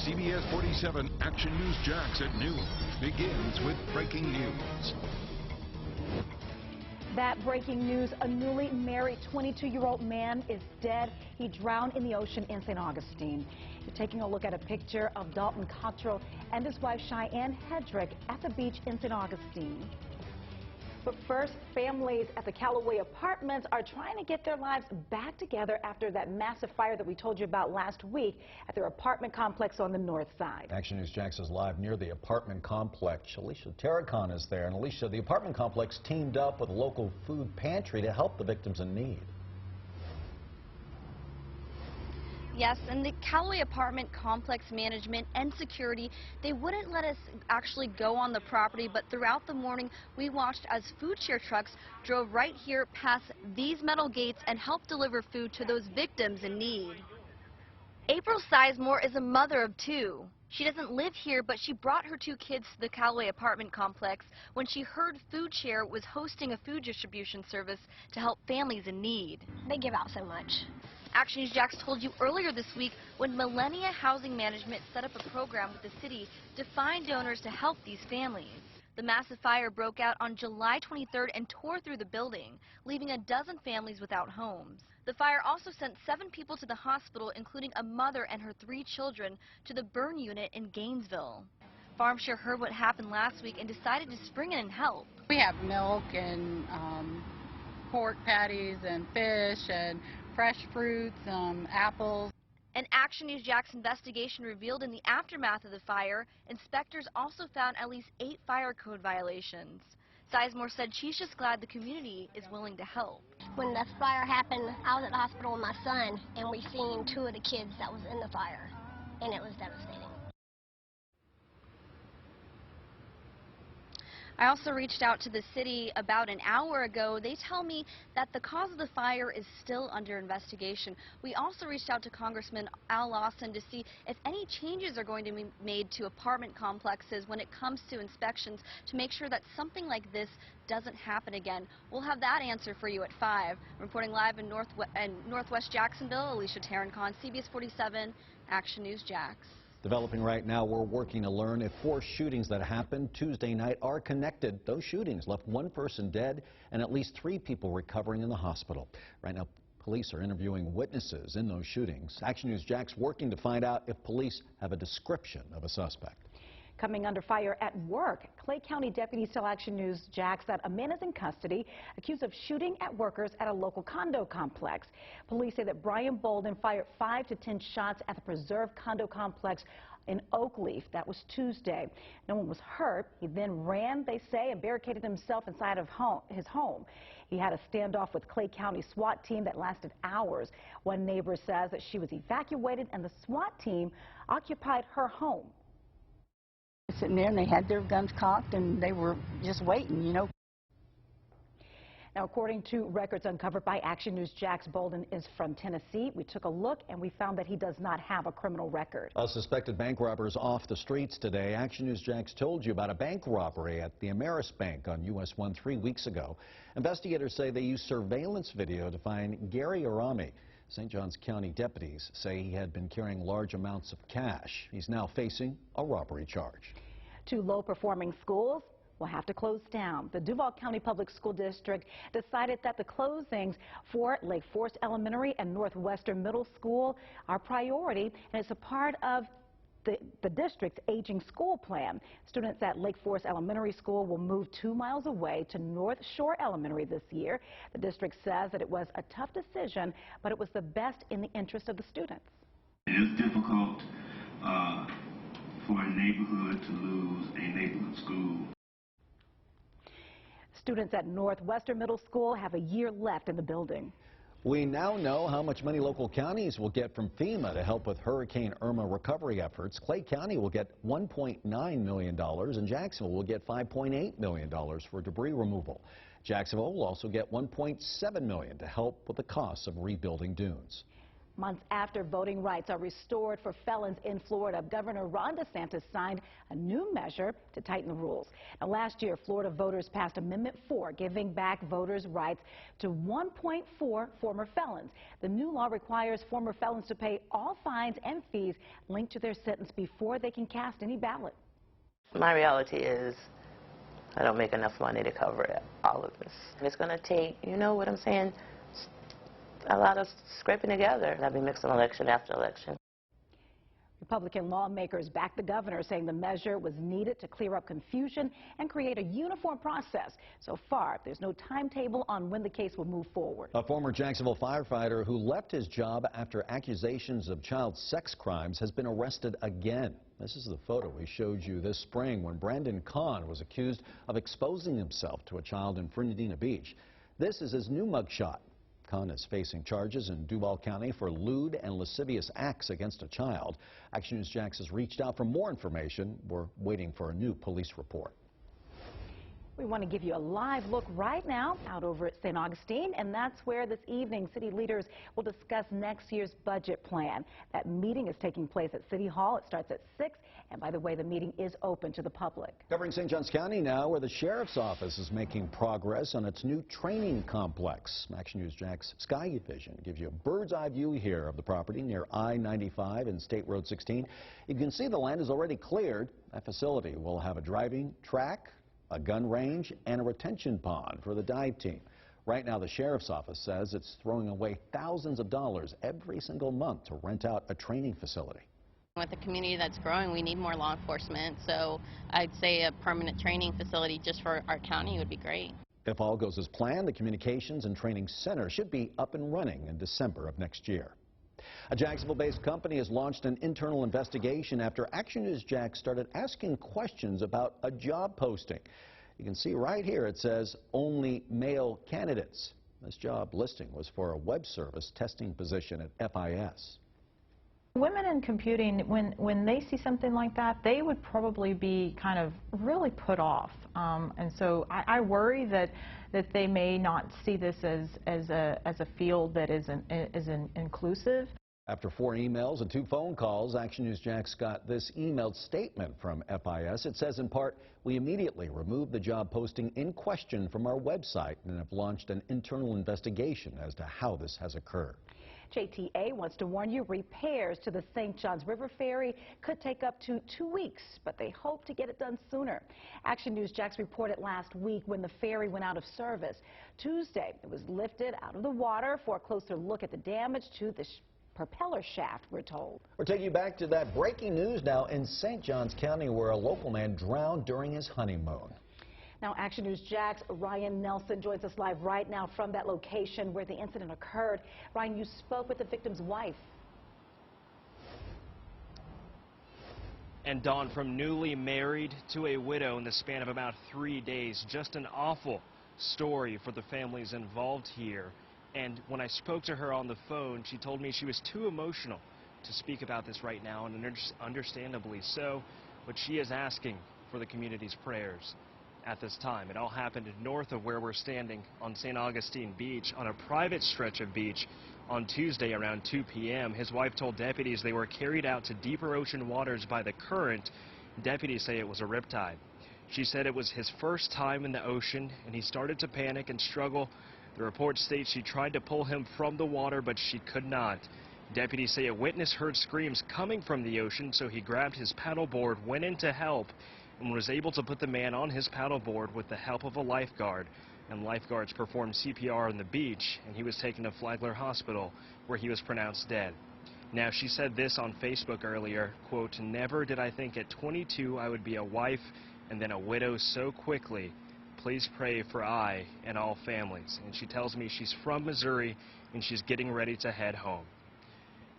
CBS47 Action News Jax at noon begins with breaking news. That breaking news, a newly married 22-year-old man is dead. He drowned in the ocean in St. Augustine. You're taking a look at a picture of Dalton Cottrell and his wife Cheyenne Hedrick at the beach in St. Augustine. But first, families at the Callaway Apartments are trying to get their lives back together after that massive fire that we told you about last week at their apartment complex on the north side. Action News Jax is live near the apartment complex. Alicia Terracon is there. And Alicia, the apartment complex teamed up with a local food pantry to help the victims in need. Yes, and the Callaway apartment complex management and security, they wouldn't let us actually go on the property, but throughout the morning we watched as food share trucks drove right here past these metal gates and helped deliver food to those victims in need. April Sizemore is a mother of two. She doesn't live here, but she brought her two kids to the Callaway apartment complex when she heard Food Share was hosting a food distribution service to help families in need. They give out so much. Action News Jax told you earlier this week when Millennia Housing Management set up a program with the city to find donors to help these families. The massive fire broke out on July 23rd and tore through the building, leaving a dozen families without homes. The fire also sent 7 people to the hospital, including a mother and her 3 children, to the burn unit in Gainesville. FarmShare heard what happened last week and decided to spring in and help. We have milk and pork patties and fish and fresh fruits, apples. An Action News Jax investigation revealed in the aftermath of the fire, inspectors also found at least 8 fire code violations. Sizemore said she's just glad the community is willing to help. When the fire happened, I was at the hospital with my son, and we seen 2 of the kids that was in the fire, and it was devastating. I also reached out to the city about an hour ago. They tell me that the cause of the fire is still under investigation. We also reached out to Congressman Al Lawson to see if any changes are going to be made to apartment complexes when it comes to inspections to make sure that something like this doesn't happen again. We'll have that answer for you at 5. Reporting live in Northwest Jacksonville, Alicia Terracon, CBS47 Action News Jax. Developing right now, we're working to learn if 4 shootings that happened Tuesday night are connected. Those shootings left 1 person dead and at least 3 people recovering in the hospital. Right now, police are interviewing witnesses in those shootings. Action News Jax working to find out if police have a description of a suspect. Coming under fire at work, Clay County deputies tell Action News Jax that a man is in custody accused of shooting at workers at a local condo complex. Police say that Brian Bolden fired 5 to 10 shots at the Preserve condo complex in Oakleaf. That was Tuesday. No one was hurt. He then ran, they say, and barricaded himself inside of his home. He had a standoff with Clay County SWAT team that lasted hours. One neighbor says that she was evacuated and the SWAT team occupied her home. Sitting there and they had their guns cocked and they were just waiting, you know. Now, according to records uncovered by Action News Jax, Bolden is from Tennessee. We took a look and we found that he does not have a criminal record. A suspected bank robber is off the streets today. Action News Jax told you about a bank robbery at the Ameris Bank on US 1 3 weeks ago. Investigators say they used surveillance video to find Gary Arami. St. Johns County deputies say he had been carrying large amounts of cash. He's now facing a robbery charge. 2 low-performing schools will have to close down. The Duval County Public School District decided that the closings for Lake Forest Elementary and Northwestern Middle School are priority, and it's a part of the district's aging school plan. Students at Lake Forest Elementary School will move 2 miles away to North Shore Elementary this year. The district says that it was a tough decision, but it was the best in the interest of the students. It is difficult for a neighborhood to lose a neighborhood school. Students at Northwestern Middle School have a year left in the building. We now know how much money local counties will get from FEMA to help with Hurricane Irma recovery efforts. Clay County will get $1.9 million and Jacksonville will get $5.8 million for debris removal. Jacksonville will also get $1.7 million to help with the costs of rebuilding dunes. Months after voting rights are restored for felons in Florida, Governor Ron DeSantis signed a new measure to tighten the rules. Now, last year, Florida voters passed Amendment 4, giving back voters' rights to 1.4 former felons. The new law requires former felons to pay all fines and fees linked to their sentence before they can cast any ballot. My reality is I don't make enough money to cover all of this. It's going to take, you know what I'm saying, a lot of scraping together. I'll be mixing election after election. Republican lawmakers backed the governor, saying the measure was needed to clear up confusion and create a uniform process. So far, there's no timetable on when the case will move forward. A former Jacksonville firefighter who left his job after accusations of child sex crimes has been arrested again. This is the photo we showed you this spring when Brandon Kahn was accused of exposing himself to a child in Fernandina Beach. This is his new mugshot. Kahn is facing charges in Duval County for lewd and lascivious acts against a child. Action News Jax has reached out for more information. We're waiting for a new police report. We want to give you a live look right now out over at St. Augustine, and that's where this evening city leaders will discuss next year's budget plan. That meeting is taking place at City Hall. It starts at 6, and by the way, the meeting is open to the public. Covering St. Johns County now, where the Sheriff's Office is making progress on its new training complex. Action News Jax Sky Vision gives you a bird's eye view here of the property near I-95 and State Road 16. You can see the land is already cleared. That facility will have a driving track, a gun range, and a retention pond for the dive team. Right now, the Sheriff's Office says it's throwing away thousands of dollars every single month to rent out a training facility. With the community that's growing, we need more law enforcement, so I'd say a permanent training facility just for our county would be great. If all goes as planned, the Communications and Training Center should be up and running in December of next year. A Jacksonville-based company has launched an internal investigation after Action News Jax started asking questions about a job posting. You can see right here it says only male candidates. This job listing was for a web service testing position at FIS. Women in computing, when they see something like that, they would probably be kind of really put off. And so I worry that they may not see this as a field that is inclusive. After 4 emails and 2 phone calls, Action News Jax got this emailed statement from FIS. It says in part, we immediately removed the job posting in question from our website and have launched an internal investigation as to how this has occurred. JTA wants to warn you, repairs to the St. Johns River Ferry could take up to 2 weeks, but they hope to get it done sooner. Action News Jax reported last week when the ferry went out of service. Tuesday, it was lifted out of the water for a closer look at the damage to the propeller shaft, we're told. We're taking you back to that breaking news now in St. Johns County, where a local man drowned during his honeymoon. Now, Action News Jax Ryan Nelson joins us live right now from that location where the incident occurred. Ryan, you spoke with the victim's wife. And Dawn, from newly married to a widow in the span of about 3 days, just an awful story for the families involved here. And when I spoke to her on the phone, she told me she was too emotional to speak about this right now, and understandably so, but she is asking for the community's prayers at this time. It all happened north of where we're standing on St. Augustine Beach, on a private stretch of beach on Tuesday around 2 p.m. His wife told deputies they were carried out to deeper ocean waters by the current. Deputies say it was a riptide. She said it was his first time in the ocean, and he started to panic and struggle. The report states she tried to pull him from the water, but she could not. Deputies say a witness heard screams coming from the ocean, so he grabbed his paddleboard, went in to help, and was able to put the man on his paddleboard with the help of a lifeguard. And lifeguards performed CPR on the beach, and he was taken to Flagler Hospital, where he was pronounced dead. Now, she said this on Facebook earlier, quote, "Never did I think at 22 I would be a wife and then a widow so quickly. Please pray for I and all families." And she tells me she's from Missouri and she's getting ready to head home.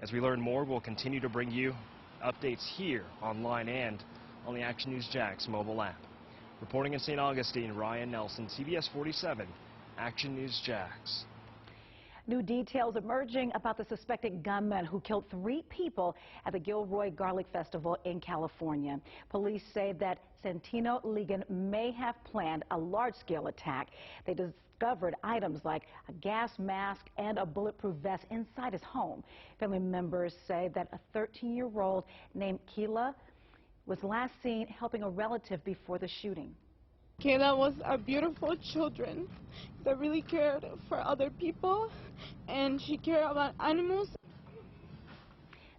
As we learn more, we'll continue to bring you updates here, online, and on the Action News Jax mobile app. Reporting in St. Augustine, Ryan Nelson, CBS 47, Action News Jax. New details emerging about the suspected gunman who killed 3 people at the Gilroy Garlic Festival in California. Police say that Santino Ligon may have planned a large-scale attack. They discovered items like a gas mask and a bulletproof vest inside his home. Family members say that a 13-year-old named Keila was last seen helping a relative before the shooting. Kayla was a beautiful children that really cared for other people, and she cared about animals.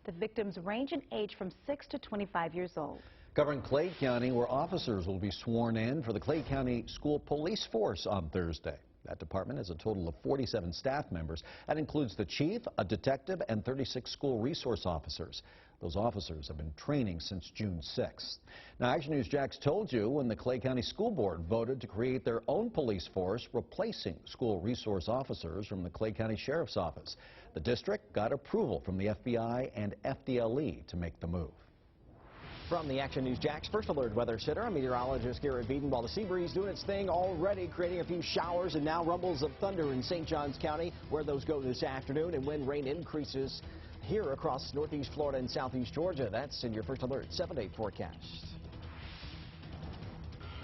The victims range in age from 6 to 25 years old. Covering Clay County, where officers will be sworn in for the Clay County School Police Force on Thursday. That department has a total of 47 staff members. That includes the chief, a detective, and 36 school resource officers. Those officers have been training since June 6th. Now, Action News Jax told you when the Clay County School Board voted to create their own police force, replacing school resource officers from the Clay County Sheriff's Office. The district got approval from the FBI and FDLE to make the move. From the Action News Jax First Alert Weather Center, I'm meteorologist Garrett Beaton. While the sea breeze doing its thing already, creating a few showers and now rumbles of thunder in St. Johns County, where those go this afternoon, and when rain increases here across northeast Florida and southeast Georgia. That's in your First Alert 7-day forecast.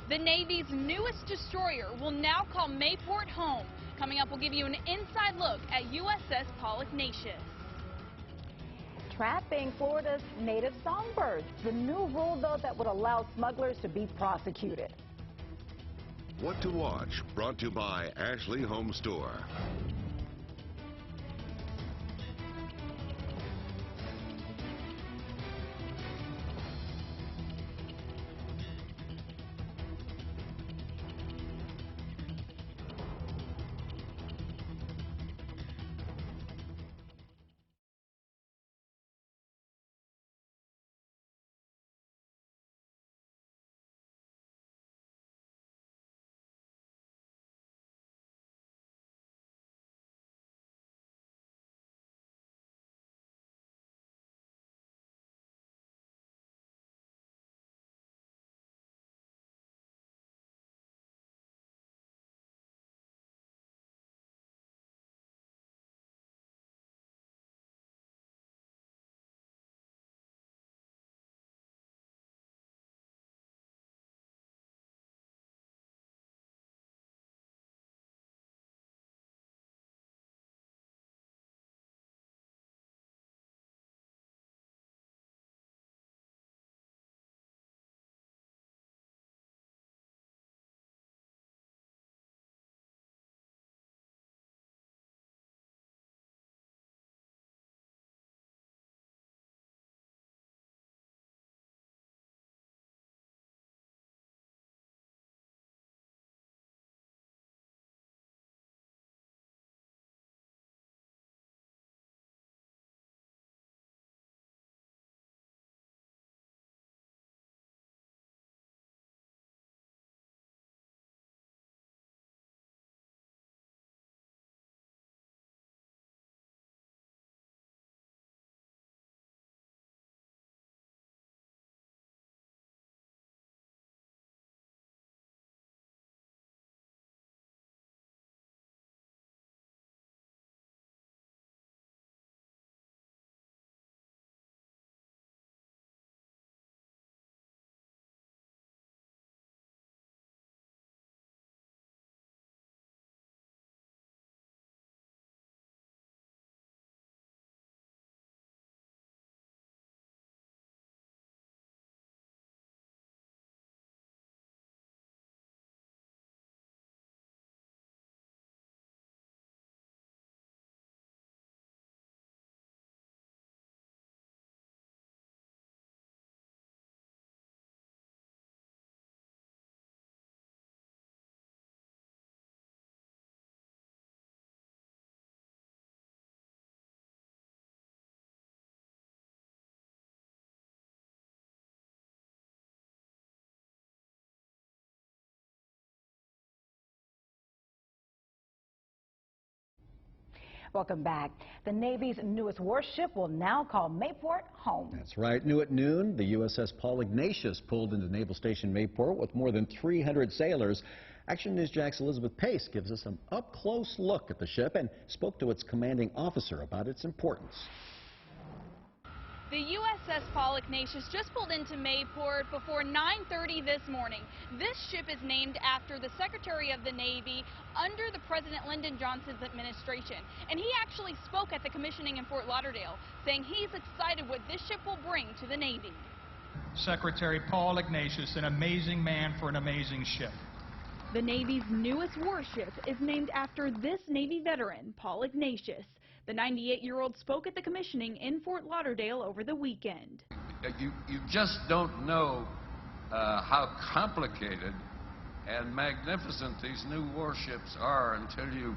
The Navy's newest destroyer will now call Mayport home. Coming up, we'll give you an inside look at USS Polygnacious. Trapping Florida's native songbirds. The new rule, though, that would allow smugglers to be prosecuted. What to watch, brought to you by Ashley Home Store. Welcome back. The Navy's newest warship will now call Mayport home. That's right. New at noon, the USS Polygnacious pulled into Naval Station Mayport with more than 300 sailors Action News Jack's Elizabeth Pace gives us an up-close look at the ship and spoke to its commanding officer about its importance. The USS Paul Ignatius just pulled into Mayport before 9:30 this morning. This ship is named after the Secretary of the Navy under the President Lyndon Johnson's administration. And he actually spoke at the commissioning in Fort Lauderdale, saying he's excited what this ship will bring to the Navy. Secretary Paul Ignatius, an amazing man for an amazing ship. The Navy's newest warship is named after this Navy veteran, Paul Ignatius. The 98-year-old spoke at the commissioning in Fort Lauderdale over the weekend. You just don't know how complicated and magnificent these new warships are until you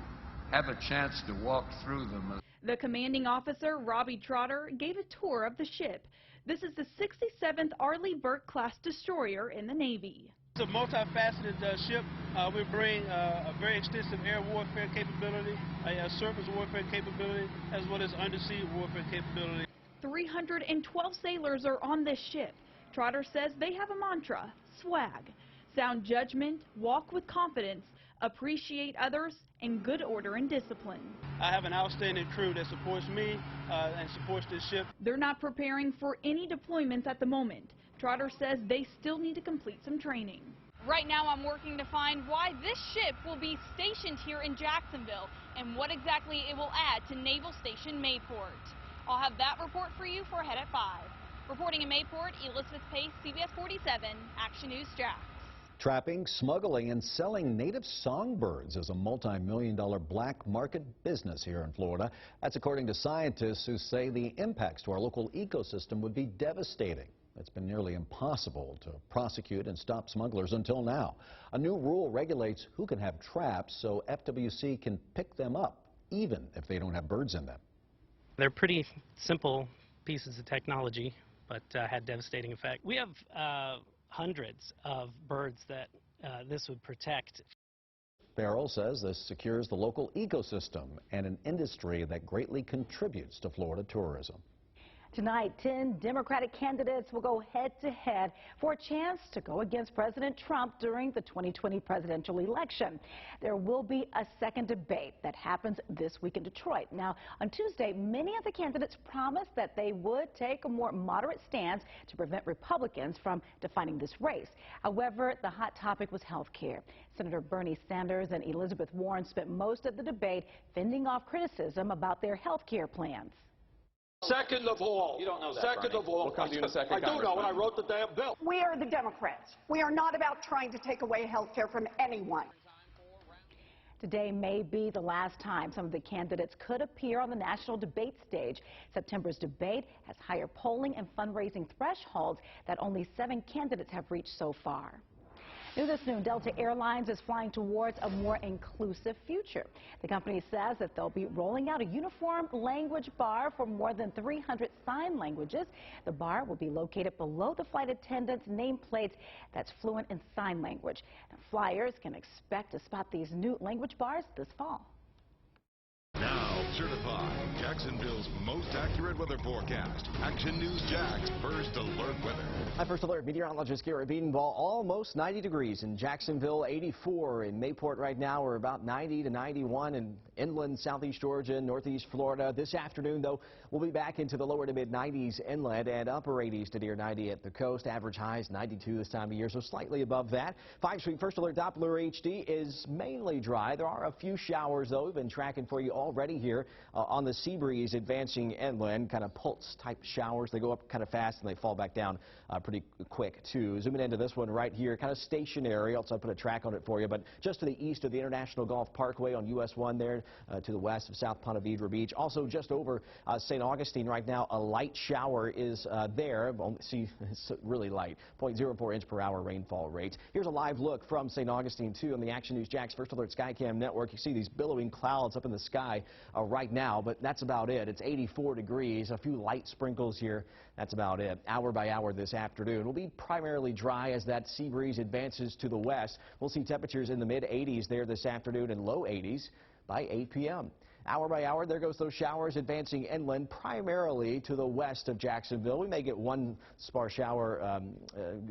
have a chance to walk through them. The commanding officer, Robbie Trotter, gave a tour of the ship. This is the 67th Arleigh Burke-class destroyer in the Navy. It's a multifaceted ship. We bring a very extensive air warfare capability, a surface warfare capability, as well as undersea warfare capability. 312 sailors are on this ship. Trotter says they have a mantra, swag. Sound judgment, walk with confidence, appreciate others, and good order and discipline. I have an outstanding crew that supports me and supports this ship. They're not preparing for any deployments at the moment. Trotter says they still need to complete some training. Right now I'm working to find why this ship will be stationed here in Jacksonville and what exactly it will add to Naval Station Mayport. I'll have that report for you for Ahead at 5. Reporting in Mayport, Elizabeth Pace, CBS47, Action News Jax. Trapping, smuggling, and selling native songbirds is a multi-million-dollar black market business here in Florida. That's according to scientists who say the impacts to our local ecosystem would be devastating. It's been nearly impossible to prosecute and stop smugglers until now. A new rule regulates who can have traps so FWC can pick them up, even if they don't have birds in them. They're pretty simple pieces of technology, but had devastating effect. We have hundreds of birds that this would protect. Farrell says this secures the local ecosystem and an industry that greatly contributes to Florida tourism. Tonight, 10 Democratic candidates will go head-to-head for a chance to go against President Trump during the 2020 presidential election. There will be a second debate that happens this week in Detroit. Now, on Tuesday, many of the candidates promised that they would take a more moderate stance to prevent Republicans from defining this race. However, the hot topic was health care. Senator Bernie Sanders and Elizabeth Warren spent most of the debate fending off criticism about their health care plans. Second of all, you don't know that, second Bernie. of all, We'll come to you in a second, I do know, and I wrote the damn bill. We are the Democrats. We are not about trying to take away health care from anyone. Today may be the last time some of the candidates could appear on the national debate stage. September's debate has higher polling and fundraising thresholds that only 7 candidates have reached so far. New this noon, Delta Airlines is flying towards a more inclusive future. The company says that they'll be rolling out a uniform language bar for more than 300 sign languages. The bar will be located below the flight attendant's nameplates that's fluent in sign language. Now, flyers can expect to spot these new language bars this fall. Now, certified Jacksonville's most accurate weather forecast. Action News Jax First Alert Weather. Hi, First Alert meteorologist Garrett Bedenbaugh. Almost 90 degrees in Jacksonville, 84 in Mayport right now. We're about 90 to 91 in inland southeast Georgia and northeast Florida. This afternoon, though, we'll be back into the lower to mid 90s inland and upper 80s to near 90 at the coast. Average highs 92 this time of year, so slightly above that. 5th Street First Alert Doppler HD is mainly dry. There are a few showers, though. We've been tracking for you already here on the sea breeze advancing inland, kind of pulse type showers. They go up kind of fast and they fall back down pretty quick too. Zooming into this one right here, kind of stationary. Also, I put a track on it for you, but just to the east of the International Golf Parkway on US 1 there, to the west of South Ponte Vedra Beach. Also, just over St. Augustine right now, a light shower is there. See, it's really light, 0.04 inch per hour rainfall rates. Here's a live look from St. Augustine too on the Action News Jax First Alert Skycam network. You see these billowing clouds up in the sky right now, but that's about it. It's 84 degrees, a few light sprinkles here. That's about it. Hour by hour this afternoon. It'll be primarily dry as that sea breeze advances to the west. We'll see temperatures in the mid 80s there this afternoon and low 80s by 8 p.m. Hour by hour, there goes those showers advancing inland, primarily to the west of Jacksonville. We may get one sparse shower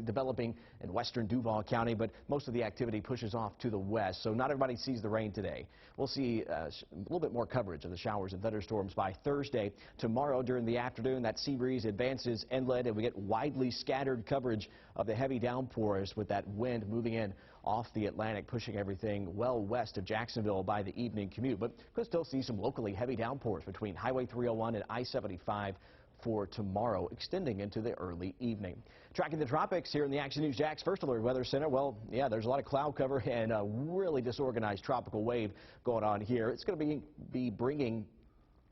developing in western Duval County, but most of the activity pushes off to the west, so not everybody sees the rain today. We'll see a little bit more coverage of the showers and thunderstorms by Thursday. Tomorrow during the afternoon, that sea breeze advances inland, and we get widely scattered coverage of the heavy downpours with that wind moving in off the Atlantic, pushing everything well west of Jacksonville by the evening commute. But could still see some locally heavy downpours between Highway 301 and I-75 for tomorrow, extending into the early evening. Tracking the tropics here in the Action News Jax First Alert Weather Center. Well, yeah, there's a lot of cloud cover and a really disorganized tropical wave going on here. It's going to be bringing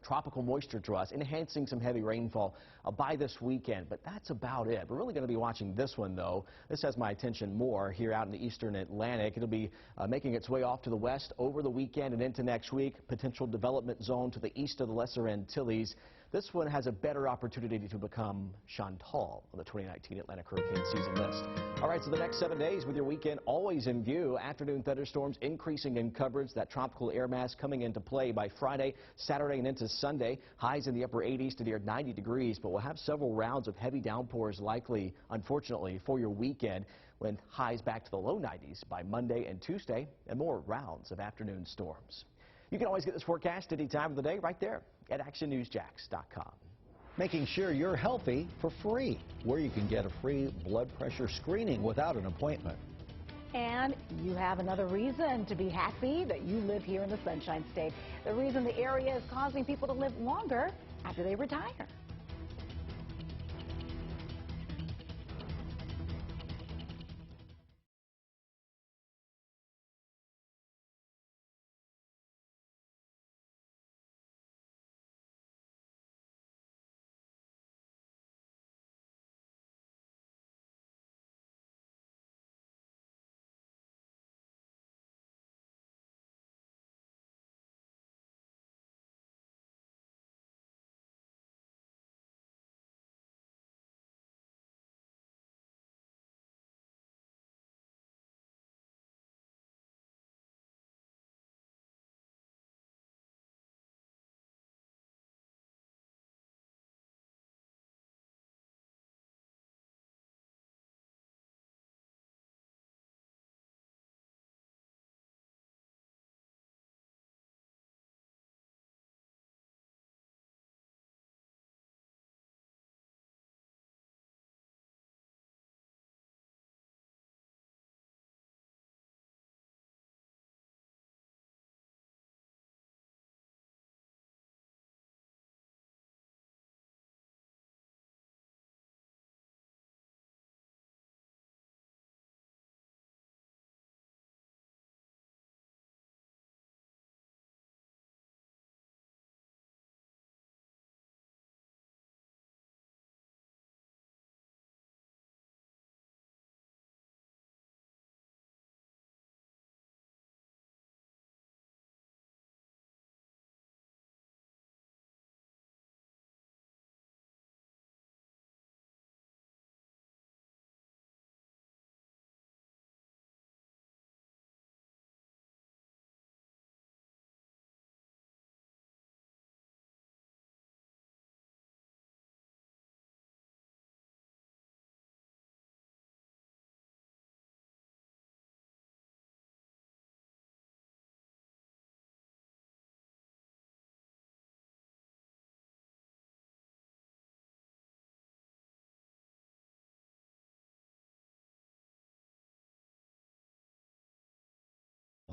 tropical moisture to us, enhancing some heavy rainfall by this weekend, but that's about it. We're really going to be watching this one, though. This has my attention more here out in the eastern Atlantic. It'll be making its way off to the west over the weekend and into next week. Potential development zone to the east of the Lesser Antilles. This one has a better opportunity to become Chantal on the 2019 Atlantic hurricane season list. All right, so the next 7 days with your weekend always in view. Afternoon thunderstorms increasing in coverage. That tropical air mass coming into play by Friday, Saturday, and into Sunday. Highs in the upper 80s to near 90 degrees, but we'll have several rounds of heavy downpours likely, unfortunately, for your weekend, when highs back to the low 90s by Monday and Tuesday, and more rounds of afternoon storms. You can always get this forecast any time of the day right there at actionnewsjax.com. Making sure you're healthy for free, where you can get a free blood pressure screening without an appointment. And you have another reason to be happy that you live here in the Sunshine State. The reason the area is causing people to live longer after they retire.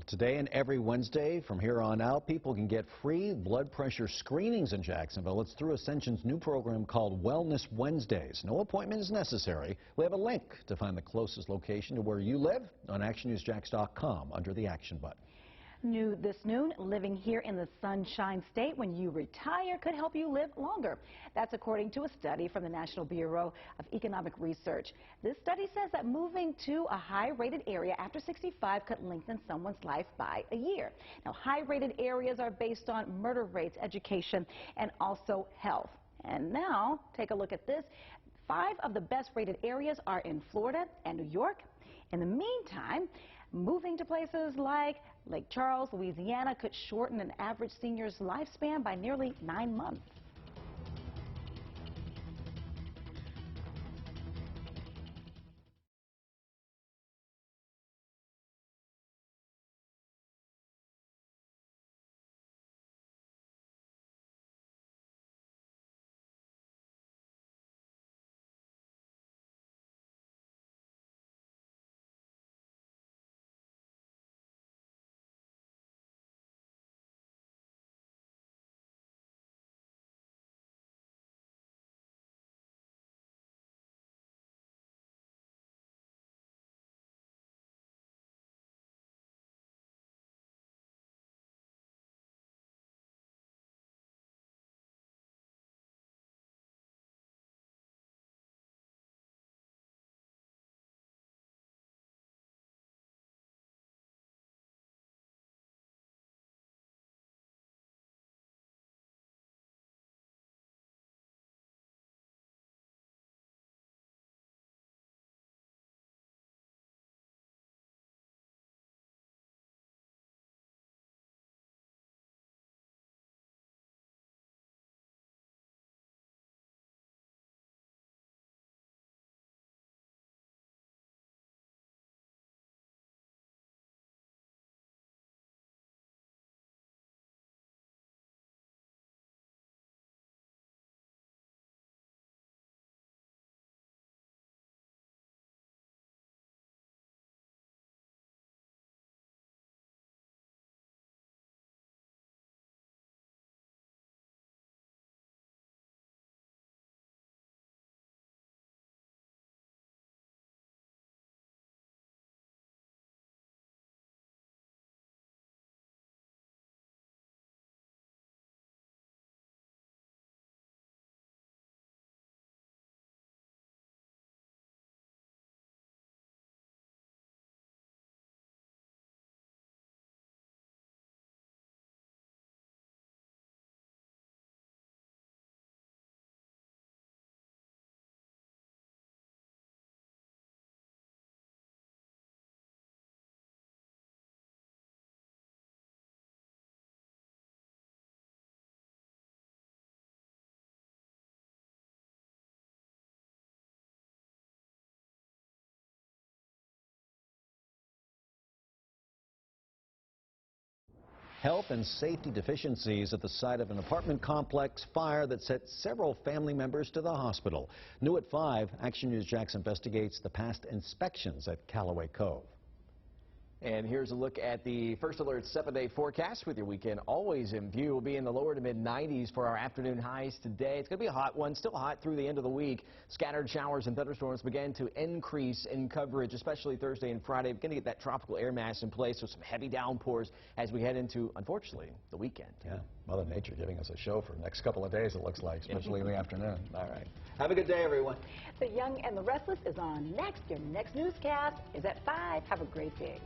Today and every Wednesday from here on out, people can get free blood pressure screenings in Jacksonville. It's through Ascension's new program called Wellness Wednesdays. No appointment is necessary. We have a link to find the closest location to where you live on actionnewsjax.com under the Action button. New this noon, living here in the Sunshine State when you retire could help you live longer. That's according to a study from the National Bureau of Economic Research. This study says that moving to a high-rated area after 65 could lengthen someone's life by a year. Now, high-rated areas are based on murder rates, education, and also health. And now, take a look at this. 5 of the best-rated areas are in Florida and New York. In the meantime, Moving to places like Lake Charles, Louisiana could shorten an average senior's lifespan by nearly 9 months. Health and safety deficiencies at the site of an apartment complex fire that sent several family members to the hospital. New at 5, Action News Jax investigates the past inspections at Callaway Cove. And here's a look at the First Alert 7-day forecast with your weekend always in view. We'll be in the lower to mid-90s for our afternoon highs today. It's going to be a hot one, still hot through the end of the week. Scattered showers and thunderstorms begin to increase in coverage, especially Thursday and Friday. We're going to get that tropical air mass in place with some heavy downpours as we head into, unfortunately, the weekend. Yeah, Mother Nature giving us a show for the next couple of days, it looks like, especially in the afternoon. All right. Have a good day, everyone. The Young and the Restless is on next. Your next newscast is at 5. Have a great day.